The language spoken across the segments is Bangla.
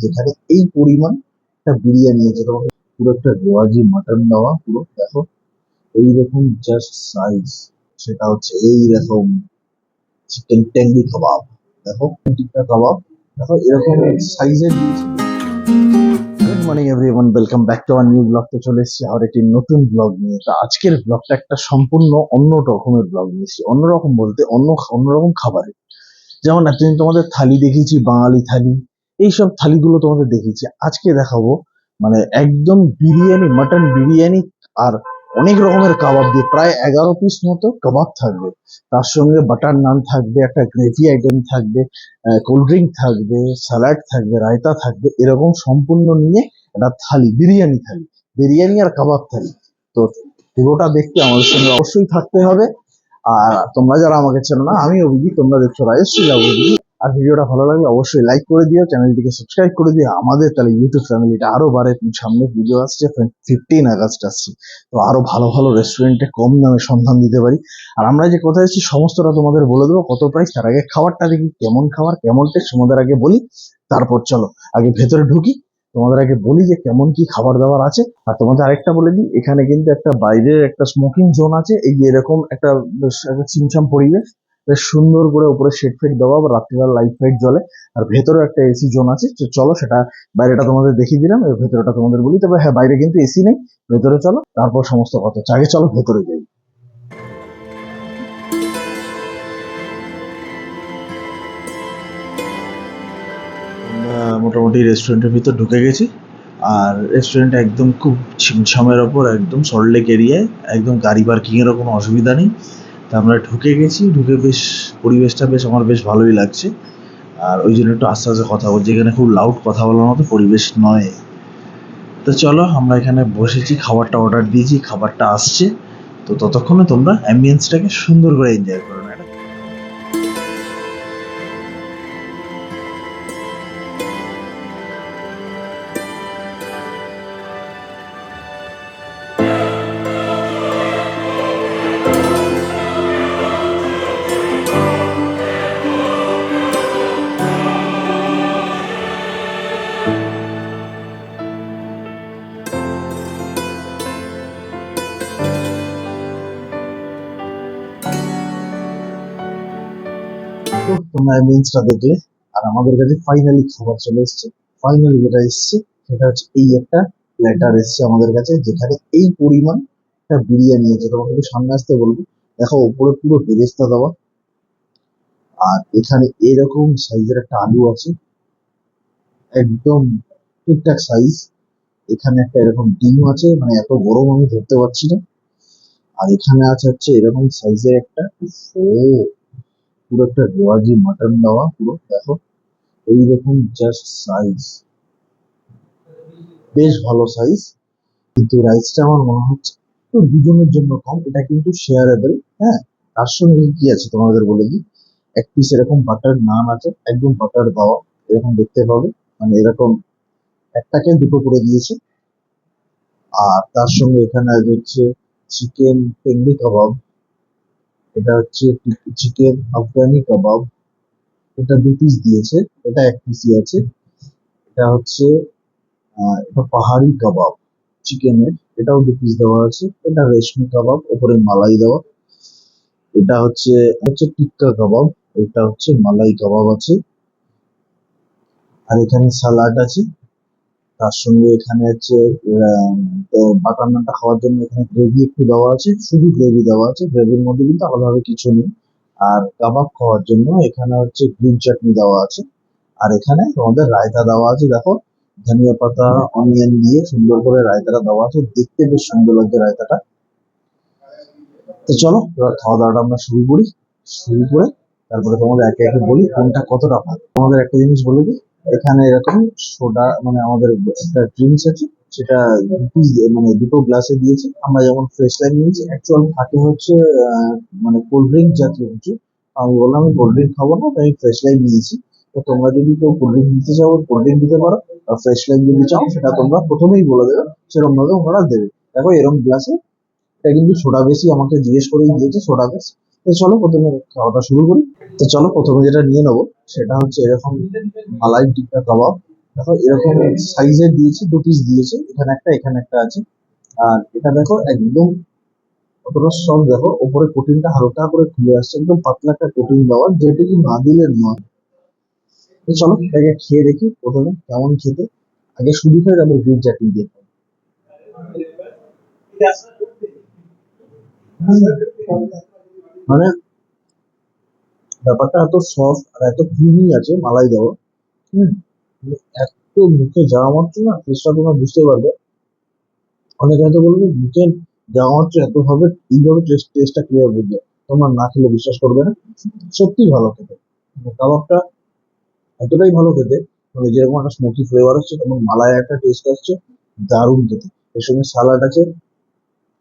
যেখানে এই পরিমাণ একটা বিরিয়ানি আছে, তোমাকে পুরো একটা রেওয়াজি মাটন দেওয়া, পুরো দেখো এইরকম জাস্ট সাইজ। সেটা হচ্ছে এইরকম চিকেন টেঙ্গি কাবাব, দেখো টিক্কা কাবাব, দেখো এরকম সাইজের দিয়েছে। Good morning everyone, welcome back to our new blog. তো চলে এসেছি আর একটি নতুন ব্লগ নিয়ে। তো আজকের ব্লগটা একটা সম্পূর্ণ অন্য রকমের ব্লগ নিয়েছি। অন্যরকম বলতে অন্যরকম খাবারের। যেমন এতদিন তোমাদের থালি দেখিয়েছি, বাঙালি থালি, এইসব থালিগুলো তোমাদের দেখিয়েছি। আজকে দেখাবো মানে একদম বিরিয়ানি, মাটন বিরিয়ানি, আর অনেক রকমের কাবাব দিয়ে প্রায় 11 পিস মতো কাবাব থাকবে। তার সঙ্গে বাটার নান থাকবে, একটা গ্রেভি আইটেম থাকবে, কোল্ড ড্রিঙ্ক থাকবে, স্যালাড থাকবে, রায়তা থাকবে, এরকম সম্পূর্ণ নিয়ে একটা থালি, বিরিয়ানি থালি, বিরিয়ানি আর কাবাব থালি। তো পুরোটা দেখতে আমাদের সঙ্গে অবশ্যই থাকতে হবে। আর তোমরা যারা আমাকে চেনো না, আমি অভিজিৎ, তোমরা দেখছো রাজশ্রী অভিজিৎ। আর ভিডিওটা ভালো লাগলে অবশ্যই লাইক করে দিও, চ্যানেলটিকে সাবস্ক্রাইব করে দিও। আমাদের তাহলে ইউটিউব ফ্যামিলিটা আরো বাড়ে। সামনে পুজো আসছে, 15 আগস্ট আসছে, তো আরো ভালো ভালো রেস্টুরেন্টে কম দামে সন্ধান দিতে পারি। আর আমরা যে কোথায় এসেছি সমস্তটা তোমাদের বলে দেবো, কত প্রাইস। তার আগে খাবারটা দেখি কেমন খাবার, কেমন টেস্ট, তোমাদের আগে বলি, তারপর চলো আগে ভেতরে ঢুকি। তোমাদের আগে বলি যে কেমন কি খাবার দাবার আছে। আর তোমাদের আরেকটা বলে দিই, এখানে কিন্তু একটা বাইরের একটা স্মোকিং জোন আছে। এই যে এরকম একটা বেশ একটা ছিমছাম পরিবেশ, বেশ সুন্দর করে উপরে শেড ফেড দেওয়া, বা রাত্রিবেলা লাইট ফাইট জ্বলে। আর ভেতরে একটা এসি জোন আছে। তো চলো সেটা, বাইরেটা তোমাদের দেখিয়ে দিলাম, এর ভেতরেটা তোমাদের বলি। তবে হ্যাঁ, বাইরে কিন্তু এসি নেই, ভেতরে চলো তারপর সমস্ত কথা হচ্ছে। আগে চলো ভেতরে যাই। আমরা মোটামুটি রেস্টুরেন্টের ভিতর ঢুকে গেছি। আর রেস্টুরেন্ট একদম খুব ছিমছামের ওপর, একদম সল্টলেক এরিয়ায়, একদম গাড়ি পার্কিং এরও কোনো অসুবিধা নেই। তা আমরা ঢুকে গেছি, ঢুকে বেশ পরিবেশটা বেশ আমার বেশ ভালোই লাগছে। আর ওই জন্য একটু আস্তে আস্তে কথা বলছি, এখানে খুব লাউড কথা বলার মতো পরিবেশ নয়। তো চলো, আমরা এখানে বসেছি, খাবারটা অর্ডার দিয়েছি, খাবারটা আসছে। তো ততক্ষণে তোমরা অ্যাম্বিয়েন্সটাকে সুন্দর করে এনজয় করো না। তো তোমরা অ্যাম্বিয়েন্সটা দেখলে, আর আমাদের কাছে ফাইনালি খাবার চলে এসছে। ফাইনালি যেটা এসছে সেটা হচ্ছে এই একটা প্ল্যাটার এসছে আমাদের কাছে, যেখানে এই পরিমাণ একটা বিরিয়ানি আছে। তোমাকে একটু সামনে আসতে বলবো, দেখো উপরে পুরো বেরেস্তা দেওয়া। আর এখানে এরকম সাইজের একটা আলু আছে, একদম ঠিকঠাক সাইজ। এখানে একটা এরকম ডিম আছে, মানে এত গরম আমি ধরতে পারছি না। আর এখানে আছে হচ্ছে এরকম সাইজের একটা, ও পুরো একটা রেওয়াজি মাটন দেওয়া, পুরো দেখো এইরকম জাস্ট সাইজ, বেশ ভালো সাইজ। কিন্তু রাইসটা আমার মনে হচ্ছে একটু দুজনের জন্য কম। এটা কিন্তু শেয়ারেবল। হ্যাঁ, তার সঙ্গে কি আছে তোমাদের বলে দিই, এক পিস এরকম বাটার নান আছে, একদম বাটার দেওয়া, এরকম দেখতে পাবে। মানে এরকম একটাকে দুটো করে দিয়েছে। আর তার সঙ্গে এখানে আছে হচ্ছে চিকেন টেংরি কাবাব, এটা হচ্ছে চিকেন আফগানি কাবাব, এটা 2 পিস দিয়েছে, এটা 1 পিসই আছে। এটা হচ্ছে এটা পাহাড়ি কাবাব চিকেনের, এটাও 2 পিস দেওয়া আছে। এটা রেশমি কাবাব, উপরে মালাই দেওয়া। এটা হচ্ছে হচ্ছে টিক্কা কাবাব, এটা হচ্ছে মালাই কাবাব আছে। আর এখানে সালাড আছে। তার সঙ্গে এখানে হচ্ছে বাটার নানটা খাওয়ার জন্য এখানে গ্রেভি একটু দেওয়া আছে, শুধু গ্রেভি দেওয়া আছে, গ্রেভির মধ্যে কিন্তু আলাদাভাবে কিছু নেই। আর কাবাব খাওয়ার জন্য এখানে হচ্ছে গ্রিন চাটনি দেওয়া আছে। আর এখানে তোমাদের রায়তা দেওয়া আছে, দেখো ধনিয়া পাতা অনিয়ন দিয়ে সুন্দর করে রায়তাটা দেওয়া আছে, দেখতে বেশ সুন্দর লাগছে রায়তাটা। তো চলো এবার খাওয়া দাওয়াটা আমরা শুরু করি। শুরু করে তারপরে তোমাদের একে একে বলি কোনটা কতটা ভালো। তোমাদের একটা জিনিস বলে দিই, এখানে এরকম সোডা, মানে আমাদের একটা ড্রিঙ্কস আছে, সেটা মানে দুটো গ্লাসে দিয়েছে। আমরা যেমন ফ্রেশ লাইম নিয়েছি, অ্যাকচুয়ালি থাকে হচ্ছে আহ, মানে কোল্ড ড্রিঙ্ক জাতীয় কিছু। আমি বললাম আমি কোল্ড ড্রিঙ্ক খাবো না, তাই আমি ফ্রেশ লাইম নিয়েছি। তো তোমরা যদি কেউ কোল্ড ড্রিঙ্ক নিতে চাও, কোল্ড ড্রিঙ্ক দিতে পারো। আর ফ্রেশ লাইম যদি চাও, সেটা তোমরা প্রথমেই বলে দেবে, সেরকম ভাবে ওনারা দেবে। দেখো এরকম গ্লাসে, এটা কিন্তু সোডা বেশি আমাকে জিজ্ঞেস করেই দিয়েছে, সোডা বেশ। তো চলো প্রথমে খাওয়াটা শুরু করি। তো চলো প্রথমে যেটা নিয়ে নেবো সেটা হচ্ছে এরকম মালাই টিক্কা কাবাব। দেখো এরকম সাইজের দিয়েছে, 2 পিস দিয়েছে, এখানে একটা এখানে একটা আছে। আর এটা দেখো একদম কতটা সফট, দেখো উপরে কোটিংটা হালকা করে খুলে আসছে, একদম পাতলা একটা কোটিং দেওয়া, যেটা কি না দিলে নয়। তো চলো এটাকে খেয়ে দেখি প্রথমে কেমন খেতে। আগে শুধু খাই, তারপর গ্রিন চাটনি দিয়ে খাই। মানে ব্যাপারটা এত সফট আর এত ক্রিমি আছে মালাই দেওয়া। হুম, মানে এত মুখে যাওয়া মাত্র না টেস্টটা তোমরা বুঝতে পারবে। অনেকে হয়তো বলবে মুখে যাওয়া মাত্র এত ভাবে এইভাবে টেস্টটা কিভাবে বুঝবে, তোমরা না খেলে বিশ্বাস করবে না। সত্যি ভালো খেতে, মানে কাবাবটা এতটাই ভালো খেতে, মানে যেরকম একটা স্মোকি ফ্লেভার হচ্ছে তেমন মালাই একটা টেস্ট আসছে, দারুণ খেতে। এর সঙ্গে সালাড আছে,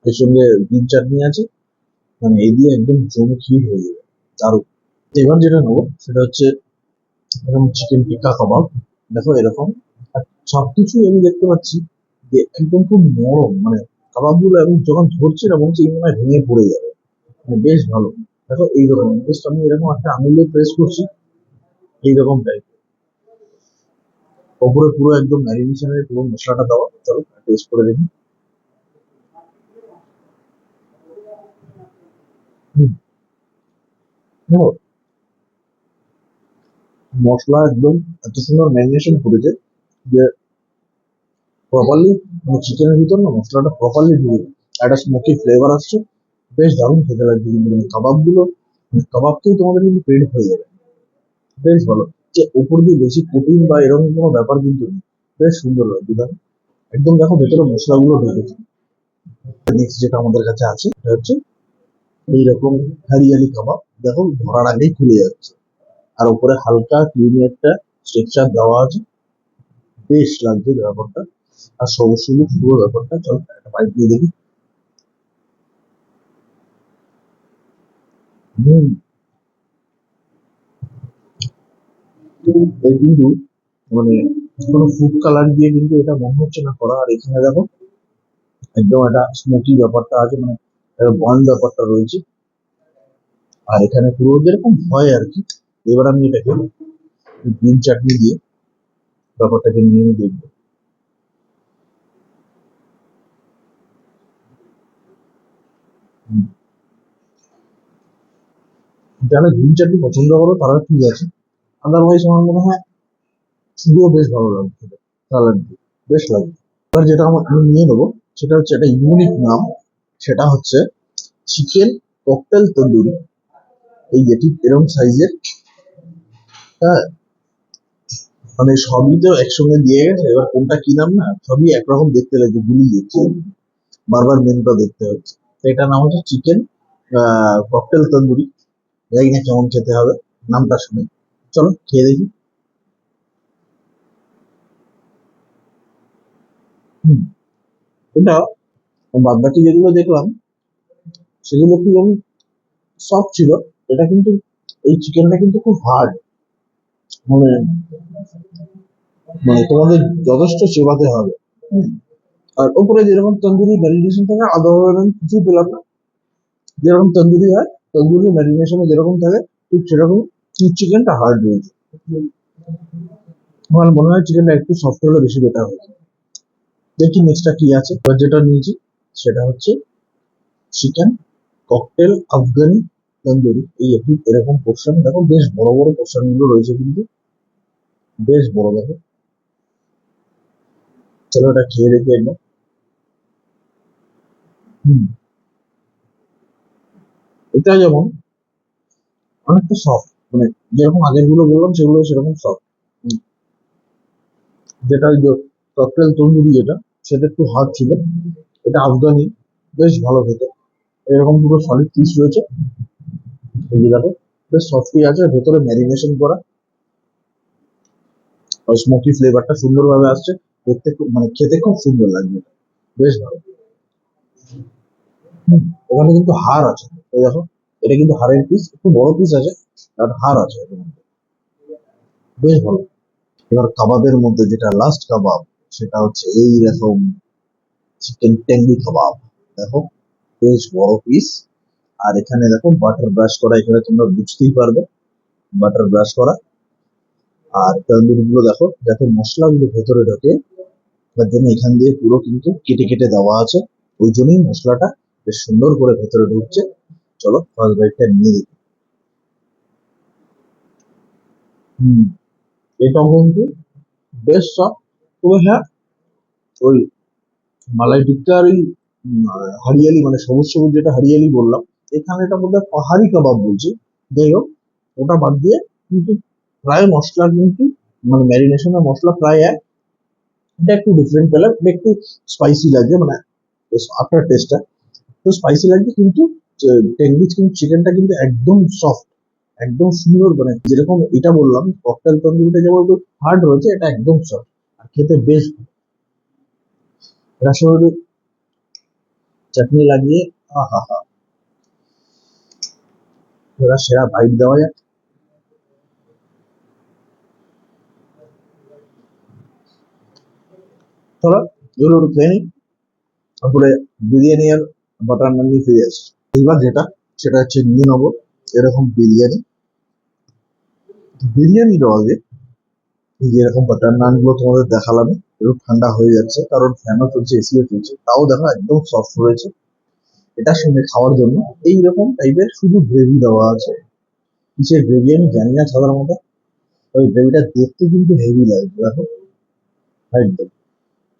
এর সঙ্গে গ্রিন চাটনি আছে, মানে এই দিয়ে একদম জমে ক্ষীর হয়ে যাবে, দারুণ। এবার যেটা নেবো সেটা হচ্ছে এরকম চিকেন টিক্কা কাবাব। দেখো এরকম, আর সবকিছুই আমি দেখতে পাচ্ছি যে একদম খুব নরম, মানে কাবাব গুলো এবং যখন ধরছে না মনে হচ্ছে এই মনে হয় ভেঙে পড়ে যাবে, মানে বেশ ভালো। দেখো এইরকম জাস্ট আমি এরকম একটা আঙুলে প্রেস করছি, এইরকম টাইপ ওপরে পুরো একদম ম্যারিনেশনের পুরো মশলাটা দেওয়া। চলো টেস্ট করে দেখি। হুম, দেখো মশলা একদম এত সুন্দর ম্যারিনেশন করেছে যে প্রপারলি, মানে চিকেনের ভিতর না মশলাটা প্রপারলি ঢুকে যায়। একটা স্মোকি ফ্লেভার আসছে, বেশ দারুণ খেতে লাগছে কিন্তু, মানে কাবাব গুলো, মানে কাবাবকেই তোমাদের কিন্তু পেট হয়ে যাবে, বেশ ভালো। যে উপর দিয়ে বেশি কোটিং বা এরকম কোনো ব্যাপার কিন্তু নেই, বেশ সুন্দর লাগছে দেখো। একদম দেখো ভেতরে মশলাগুলো ঢুকেছে। নেক্সট যেটা আমাদের কাছে আছে সেটা হচ্ছে এইরকম হারিয়ালি কাবাব। দেখো ধরার আগেই খুলে যাচ্ছে, আর উপরে হালকা ক্রিমি একটা স্ট্রাকচার দেওয়া আছে, বেশ লাগছে ব্যাপারটা। আর সবুজ সবুজ পুরো ব্যাপারটা, চল একটা বাইট দিয়ে দেখি। হম, এই কিন্তু মানে কোনো ফুড কালার দিয়ে কিন্তু এটা মনে হচ্ছে না করা। আর এখানে দেখো একদম একটা স্মোকি ব্যাপারটা আছে, মানে বন ব্যাপারটা রয়েছে। আর এখানে পুরো যেরকম হয় আর কি। এবার আমি এটাকে গ্রিন চাটনি দিয়ে ব্যাপারটাকে নিয়ে দেখবো। হুম, যারা গ্রিন চাটনি পছন্দ করো তারা ঠিক আছে, আদারওয়াইজ আমার মনে হয় শুধুও বেশ ভালো লাগবে খেতে, সালাড দিয়ে বেশ লাগে। এবার যেটা আমি নিয়ে নেবো সেটা হচ্ছে একটা ইউনিক নাম, সেটা হচ্ছে চিকেন ককটেল তন্দুরি। এই যেটি এরকম সাইজের, হ্যাঁ, মানে সবই তো একসঙ্গে দিয়ে গেছে, এবার কোনটা কি নাম না সবই একরকম দেখতে লাগে, গুলিয়ে যাচ্ছে, বারবার মেনুটা দেখতে হচ্ছে। তো এটার নাম হচ্ছে চিকেন ককটেল তন্দুরি। জানি না কেমন খেতে হবে নামটা শুনে, চলো খেয়ে দেখি। হুম, এটা বাদ বাকি যেগুলো দেখলাম সেগুলো কি যেমন সফট ছিল, এটা কিন্তু এই চিকেনটা কিন্তু খুব হার্ড, মানে মানে তোমাদের যথেষ্ট চেবাতে হবে। হুম, আর ওপরে যেরকম তন্দুরি ম্যারিনেশন থাকে আদৌ আমি কিছু পেলাম না। যেরকম তন্দুরি হয়, তন্দুরি ম্যারিনেশনে যেরকম থাকে ঠিক সেরকম চিকেনটা হার্ড রয়েছে। আমার মনে হয় চিকেনটা একটু সফট হলে বেশি বেটার হয়। দেখি নেক্সটটা কি আছে। এবার যেটা নিয়েছি সেটা হচ্ছে চিকেন ককটেল আফগানি তন্দুরি। এই একটু এরকম পোর্শন দেখো, বেশ বড় বড় পোর্শন গুলো রয়েছে কিন্তু, বেশ বড় দেখো। চলো এটা খেয়ে দেখি একবার। হুম, এটা যেমন অনেকটা সফট, মানে যেরকম আগের গুলো বললাম সেগুলো সেরকম সফট। যেটা ওই যে ককটেল তন্দুরি যেটা, সেটা একটু হার্ড ছিল। এটা আফগানি, বেশ ভালো খেতে। এরকম পুরো সলিড পিস রয়েছে, এই যে দেখো, বেশ সফটই আছে, ভেতরে ম্যারিনেশন করা, আর স্মোকি ফ্লেভারটা সুন্দরভাবে আসছে। দেখতে খুব, মানে খেতে খুব সুন্দর লাগবে, বেশ ভালো। হুম, ওখানে কিন্তু হাড় আছে, এই দেখো, এটা কিন্তু হাড়ের পিস, একটু বড় পিস আছে, আর হাড় আছে এর মধ্যে, বেশ ভালো। এবার কাবাবের মধ্যে যেটা লাস্ট কাবাব সেটা হচ্ছে এইরকম চিকেন টেঙ্গি কাবাব। দেখো বেশ বড় পিস, আর এখানে দেখো বাটার ব্রাশ করা, এখানে তোমরা বুঝতেই পারবে বাটার ব্রাশ করা। আর তন্দুরি গুলো দেখো যাতে মশলাগুলো ভেতরে ঢোকে তার জন্য এখান দিয়ে পুরো কিন্তু কেটে কেটে দেওয়া আছে, ওই জন্যই মশলাটা বেশ সুন্দর করে ভেতরে ঢুকছে। চলো ফার্স্ট বাইটটা নিয়ে দেখি। হম, এটাও কিন্তু বেশ সফট। তবে হ্যাঁ, ওই মালাই টিক্কার ওই হারিয়ালি মানে সবুজ সবুজ যেটা হারিয়ালি বললাম, এখানে এটা বোধহয় পাহাড়ি কাবাব বলছি। যাই হোক, ওটা বাদ দিয়ে কিন্তু প্রায় মশলা কিন্তু মানে ম্যারিনেশনের মশলা প্রায় এক। এটা একটু ডিফারেন্ট কালার, এটা একটু স্পাইসি লাগছে মানে আফটার টেস্টটা একটু স্পাইসি লাগছে, কিন্তু টেঙ্গিজ কিন্তু চিকেনটা কিন্তু একদম সফট, একদম সুন্দর। মানে যেরকম এটা বললাম ককটেল তন্দুরিটা যেমন একটু হার্ড রয়েছে, এটা একদম সফট আর খেতে বেশ রসগোল্লা চাটনি লাগিয়ে আহা হা, এরা সেরা বাইট দেওয়া যায়। চলো এগুলো একটু খেয়ে নিই, তারপরে বিরিয়ানি আর বাটার নান নিয়ে ফিরে আসি। এবার যেটা সেটা হচ্ছে নিয়ে নেবো এরকম বিরিয়ানি। বিরিয়ানির আগে এই যে এরকম বাটার নান গুলো তোমাদের দেখালাম, একটু ঠান্ডা হয়ে যাচ্ছে কারণ ফ্যানও চলছে, এসিও চলছে, তাও দেখো একদম সফট রয়েছে। এটার সঙ্গে খাওয়ার জন্য এইরকম টাইপের শুধু গ্রেভি দেওয়া আছে। কিসের গ্রেভি আমি জানি না সাধারণত, ওই গ্রেভিটা দেখতে কিন্তু হেভি লাগছে দেখো একদম।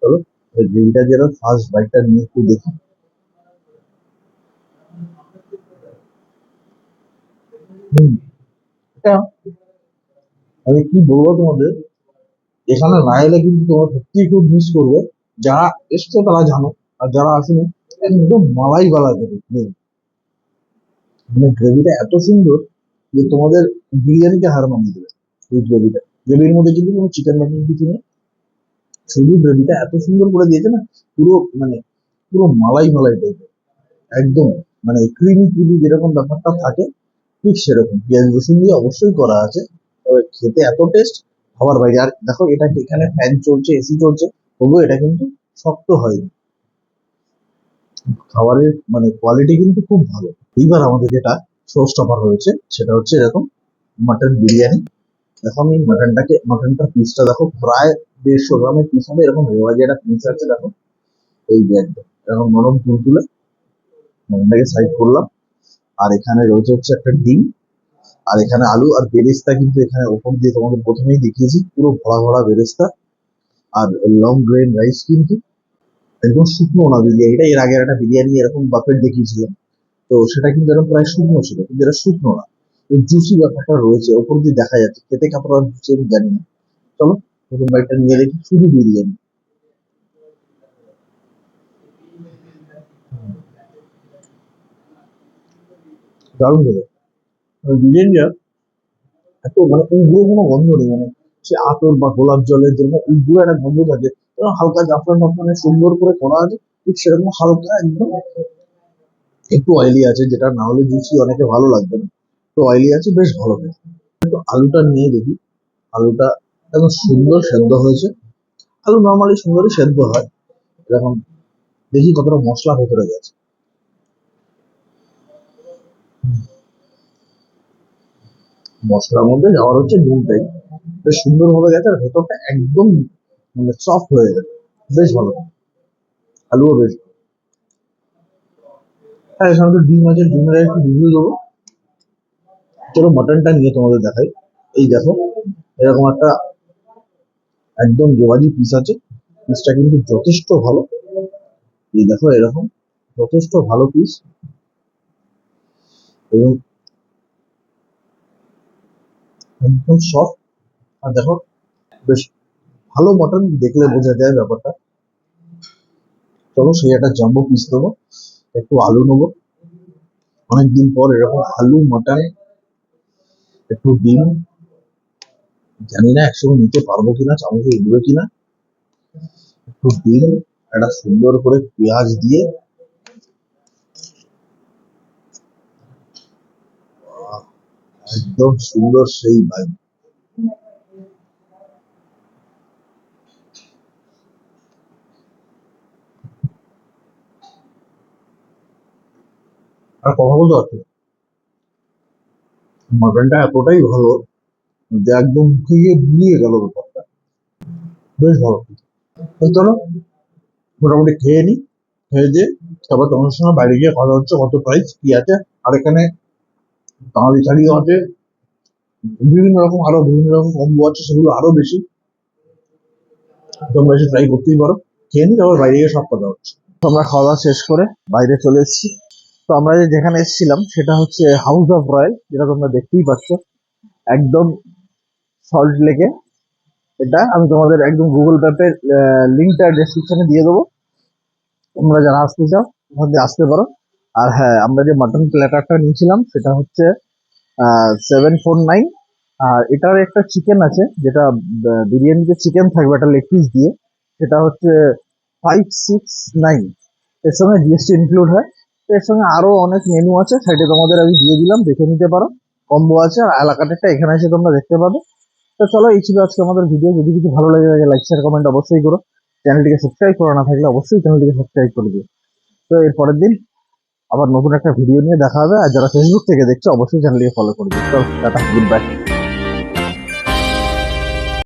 চলো ওই গ্রেভিটা যেন ফার্স্ট বাইটটা নিয়ে একটু দেখি। হুম, এটা আমি কি বলবো তোমাদের, এখানে না এলে কিন্তু তোমরা সত্যি খুব মিস করবে। যারা এসছো তারা জানো, আর যারা আসেনি একদম মালাই বালা গ্রেভি, মানে গ্রেভিটা এত সুন্দর যে তোমাদের বিরিয়ানিকে হার মানিয়ে দেবে। এই গ্রেভিটা, গ্রেভির মধ্যে কিন্তু কোনো চিকেন মাটন কিছু নেই, শুধু গ্রেভিটা এত সুন্দর করে দিয়েছে না, পুরো মানে পুরো মালাই মালাই টাইপের একদম, মানে ক্রিমি ক্রিমি যেরকম ব্যাপারটা থাকে ঠিক সেরকম। পেঁয়াজ রসুন দিয়ে অবশ্যই করা আছে, তবে খেতে এত টেস্ট খাবার বাইরে। আর দেখো এটা এখানে ফ্যান চলছে, এসি চলছে, তবুও এটা কিন্তু শক্ত হয়নি। খাবারের মানে কোয়ালিটি কিন্তু খুব ভালো। এইবার আমাদের যেটা শো স্টপার হয়েছে সেটা হচ্ছে এরকম মাটন বিরিয়ানি। দেখো আমি মাটনটার পিসটা দেখো প্রায় 150 গ্রামের পিস হবে, এরকম রেওয়াজি একটা পিস আছে দেখো। এই যে একদম এরকম নরম তুলতুলে, মাটনটাকে সাইড করলাম। আর এখানে রয়েছে হচ্ছে একটা ডিম, আর এখানে আলু আর বেরেস্তা কিন্তু এখানে ওপর দিয়ে তোমাদের প্রথমেই দেখিয়েছি, পুরো ভরা ভরা বেরেস্তা। আর লং গ্রেন রাইস কিন্তু একদম শুকনো না বিরিয়ানিটা, এর আগে একটা বিরিয়ানি এরকম বাফেট দেখিয়েছিলাম, তো সেটা কিন্তু এরকম প্রায় শুকনো ছিল, কিন্তু এটা শুকনো না, জুসি ব্যাপারটা রয়েছে ওপর দিয়ে দেখা যাচ্ছে। খেতে কতটা জুসি আমি জানি না। চলো প্রথম বাইটটা নিয়ে দেখি শুধু বিরিয়ানি। দারুণ দেবে বিরিয়ানিটা, এত মানে উগ্র কোনো গন্ধ নেই, মানে সে আতর বা গোলাপ জলের জন্য উগ্র একটা গন্ধ থাকে, এবং হালকা জাফরান টাফরানে সুন্দর করে করা আছে, ঠিক সেরকম হালকা একদম একটু অয়েলি আছে, যেটা না হলে জুসি অনেকে ভালো লাগবে না, তো অয়েলি আছে বেশ ভালো খেতে। একটু আলুটা নিয়ে দেখি, আলুটা একদম সুন্দর সেদ্ধ হয়েছে। আলু নর্মালি সুন্দরই সেদ্ধ হয় এরকম। দেখি কতটা মশলা ভেতরে গেছে। মশলার মধ্যে যাওয়ার হচ্ছে নুনটাই, বেশ সুন্দর ভাবে গেছে, আর ভেতরটা একদম মানে সফট হয়ে গেছে, বেশ ভালো। আলুও বেশ ভালো। হ্যাঁ, এখানে তো ডিম আছে, ডিমের একটু রিভিউ দেবো। চলো মাটনটা নিয়ে তোমাদের দেখাই। এই দেখো এরকম একটা একদম জোয়াজি পিস আছে, পিসটা কিন্তু যথেষ্ট ভালো। এই দেখো এরকম যথেষ্ট ভালো পিস, এবং একদম সফট। আর দেখো বেশ ভালো মটন দেখলে বোঝা যায় ব্যাপারটা। চলো সেই একটা জাম্বো পিস দেবো, একটু আলু নেবো, অনেকদিন পর এরকম আলু মটন, একটু ডিম, জানি না একসঙ্গে নিতে পারবো কিনা, চামচে উঠবে কিনা। একটু ডিম, একটা সুন্দর করে পেঁয়াজ দিয়ে, একদম সুন্দর সেই ভাই। আর কথা বলতে পারছি না। মটনটা এতটাই ভালো যে একদম মুখে গিয়ে মিলিয়ে গেল ব্যাপারটা, বেশ ভালো। তো চলো মোটামুটি খেয়ে নি, খেয়ে দিয়ে তারপর তোমার সঙ্গে বাইরে গিয়ে কথা হচ্ছে কত প্রাইস কি আছে। আর এখানে তাঁড়ি শাড়িও আছে, বিভিন্ন রকম কম্বো আছে, সেগুলো আরো বেশি, তোমরা এসে ট্রাই করতেই পারো। খেয়ে নি তারপর বাইরে গিয়ে সব কথা হচ্ছে। তো আমরা খাওয়া দাওয়া শেষ করে বাইরে চলে এসেছি। তো আমরা যেখানে এসেছিলাম সেটা হচ্ছে হাউস অফ রয়্যাল, যেটা তোমরা দেখতেই পাচ্ছ একদম সল্ট লেকে। এটা আমি তোমাদের একদম গুগল ম্যাপের লিঙ্কটা ডেসক্রিপশনে দিয়ে দেবো, তোমরা যারা আসতে চাও ওখান দিয়ে আসতে পারো। আর হ্যাঁ, আমরা যে মাটন প্ল্যাটারটা নিয়েছিলাম সেটা হচ্ছে 749। আর এটার একটা চিকেন আছে, যেটা বিরিয়ানিতে চিকেন থাকবে একটা লেগ পিস দিয়ে, সেটা হচ্ছে 569। এর সঙ্গে জিএসটি ইনক্লুড হয়। তো এর সঙ্গে আরো অনেক মেনু আছে, সাইডে তোমাদের আমি দিয়ে দিলাম, দেখে নিতে পারো। কম্বো আছে, আর এলাকাটা এখানে এসে তোমরা দেখতে পাবে। তো চলো, এই ছিল আজকে আমাদের ভিডিও। যদি কিছু ভালো লেগে থাকে লাইক শেয়ার কমেন্ট অবশ্যই করো। চ্যানেলটিকে সাবস্ক্রাইব করা না থাকলে অবশ্যই চ্যানেলটিকে সাবস্ক্রাইব করে দিও। তো এর পরের দিন আবার নতুন একটা ভিডিও নিয়ে দেখা হবে। আর যারা ফেসবুক থেকে দেখছো অবশ্যই চ্যানেলটিকে ফলো করে দিও। চলো টাটা, গুড বাই।